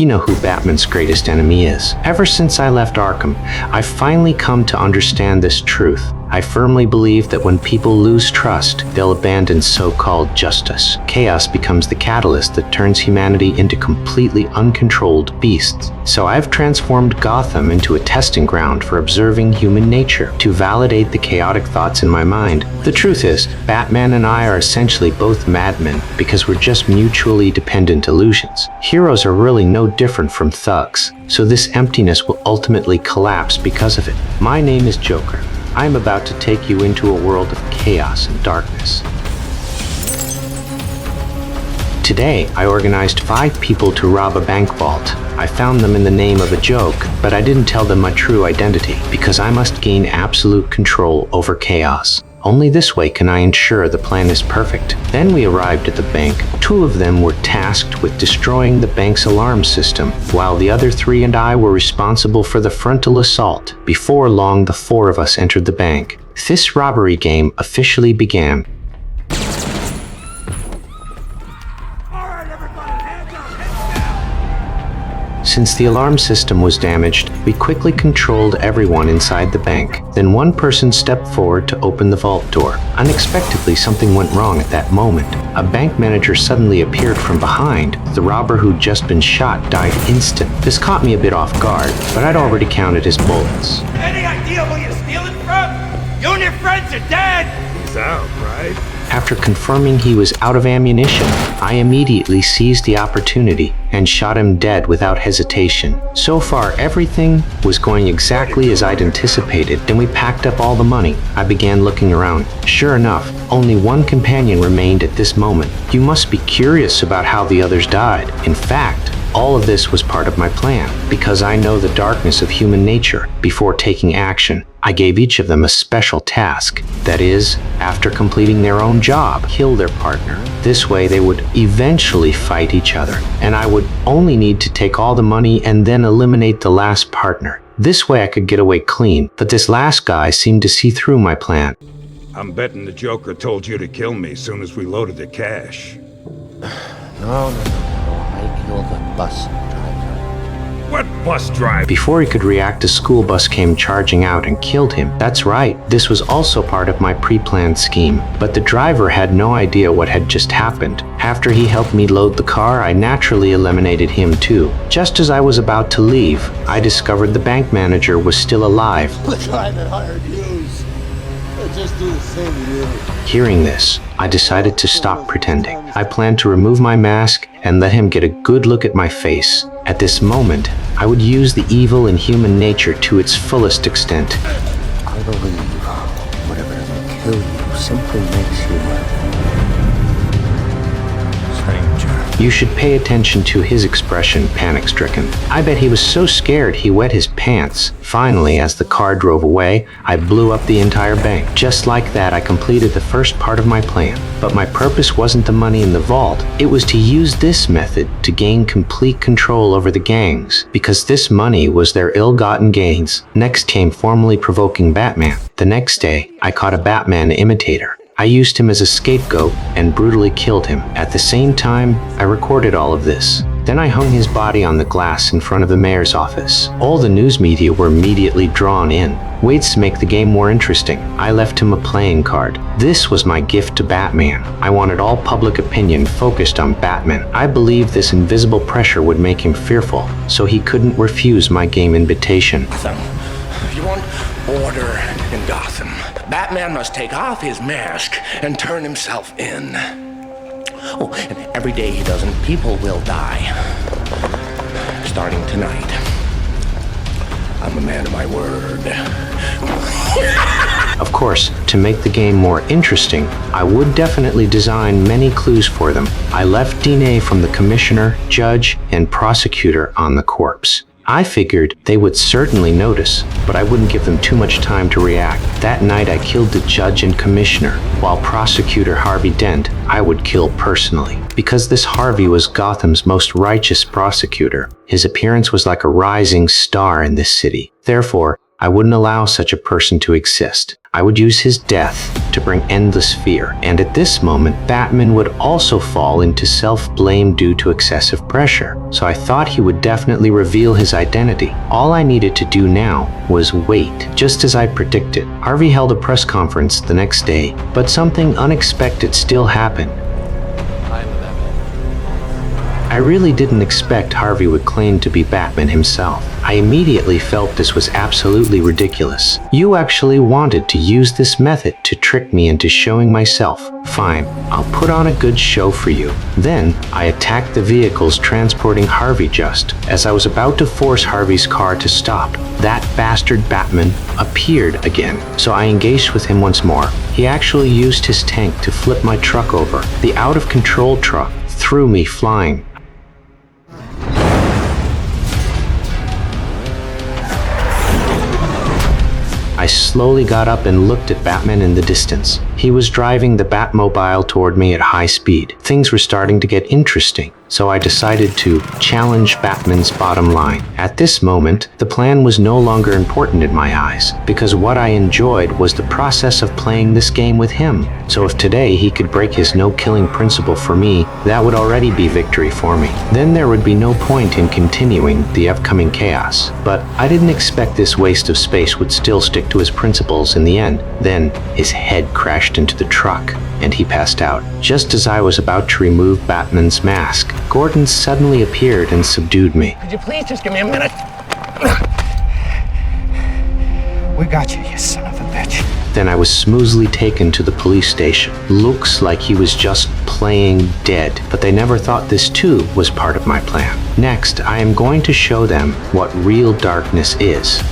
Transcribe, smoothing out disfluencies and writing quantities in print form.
You know who Batman's greatest enemy is. Ever since I left Arkham, I've finally come to understand this truth. I firmly believe that when people lose trust, they'll abandon so-called justice. Chaos becomes the catalyst that turns humanity into completely uncontrolled beasts. So I've transformed Gotham into a testing ground for observing human nature, to validate the chaotic thoughts in my mind. The truth is, Batman and I are essentially both madmen because we're just mutually dependent illusions. Heroes are really no different from thugs, so this emptiness will ultimately collapse because of it. My name is Joker. I am about to take you into a world of chaos and darkness. Today, I organized 5 people to rob a bank vault. I found them in the name of a joke, but I didn't tell them my true identity, because I must gain absolute control over chaos. Only this way can I ensure the plan is perfect. Then we arrived at the bank. 2 of them were tasked with destroying the bank's alarm system, while the other 3 and I were responsible for the frontal assault. Before long, the 4 of us entered the bank. This robbery game officially began. Since the alarm system was damaged, we quickly controlled everyone inside the bank. Then one person stepped forward to open the vault door. Unexpectedly, something went wrong at that moment. A bank manager suddenly appeared from behind. The robber who'd just been shot died instant. This caught me a bit off guard, but I'd already counted his bullets. Any idea where you're stealing from? You and your friends are dead! He's out, right? After confirming he was out of ammunition, I immediately seized the opportunity and shot him dead without hesitation. So far, everything was going exactly as I'd anticipated. Then we packed up all the money. I began looking around. Sure enough, only one companion remained at this moment. You must be curious about how the others died. In fact, all of this was part of my plan, because I know the darkness of human nature. Before taking action, I gave each of them a special task. That is, after completing their own job, kill their partner. This way they would eventually fight each other, and I would only need to take all the money and then eliminate the last partner. This way I could get away clean, but this last guy seemed to see through my plan. I'm betting the Joker told you to kill me as soon as we loaded the cash. No. I killed the bus driver. What bus driver? Before he could react, a school bus came charging out and killed him. That's right, this was also part of my pre-planned scheme. But the driver had no idea what had just happened. After he helped me load the car, I naturally eliminated him too. Just as I was about to leave, I discovered the bank manager was still alive. The guy that hired you. I just do the same to you. Hearing this, I decided to stop pretending. I planned to remove my mask and let him get a good look at my face. At this moment, I would use the evil in human nature to its fullest extent. I believe whatever doesn't kill you simply makes you stranger. You should pay attention to his expression, panic-stricken. I bet he was so scared he wet his pants. Finally, as the car drove away, I blew up the entire bank. Just like that, I completed the first part of my plan. But my purpose wasn't the money in the vault. It was to use this method to gain complete control over the gangs, because this money was their ill-gotten gains. Next came formally provoking Batman. The next day, I caught a Batman imitator. I used him as a scapegoat and brutally killed him. At the same time, I recorded all of this. Then I hung his body on the glass in front of the mayor's office. All the news media were immediately drawn in. Waits to make the game more interesting, I left him a playing card. This was my gift to Batman. I wanted all public opinion focused on Batman. I believed this invisible pressure would make him fearful, so he couldn't refuse my game invitation. Gotham. If you want order in Gotham, Batman must take off his mask and turn himself in. Oh, and every day he doesn't, people will die. Starting tonight. I'm a man of my word. Of course, to make the game more interesting, I would definitely design many clues for them. I left DNA from the commissioner, judge, and prosecutor on the corpse. I figured they would certainly notice, but I wouldn't give them too much time to react. That night I killed the judge and commissioner, while prosecutor Harvey Dent I would kill personally. Because this Harvey was Gotham's most righteous prosecutor, his appearance was like a rising star in this city. Therefore, I wouldn't allow such a person to exist. I would use his death to bring endless fear, and at this moment, Batman would also fall into self-blame due to excessive pressure. So I thought he would definitely reveal his identity. All I needed to do now was wait, just as I predicted. Harvey held a press conference the next day, but something unexpected still happened. I really didn't expect Harvey would claim to be Batman himself. I immediately felt this was absolutely ridiculous. You actually wanted to use this method to trick me into showing myself. Fine, I'll put on a good show for you. Then, I attacked the vehicles transporting Harvey just as I was about to force Harvey's car to stop. That bastard Batman appeared again, so I engaged with him once more. He actually used his tank to flip my truck over. The out-of-control truck threw me flying. I slowly got up and looked at Batman in the distance. He was driving the Batmobile toward me at high speed. Things were starting to get interesting, so I decided to challenge Batman's bottom line. At this moment, the plan was no longer important in my eyes, because what I enjoyed was the process of playing this game with him. So if today he could break his no-killing principle for me, that would already be victory for me. Then there would be no point in continuing the upcoming chaos. But I didn't expect this waste of space would still stick to his principles in the end. Then his head crashed into the truck, and he passed out. Just as I was about to remove Batman's mask, Gordon suddenly appeared and subdued me. Could you please just give me a minute? We got you, you son of a bitch. Then I was smoothly taken to the police station. Looks like he was just playing dead, but they never thought this too was part of my plan. Next, I am going to show them what real darkness is.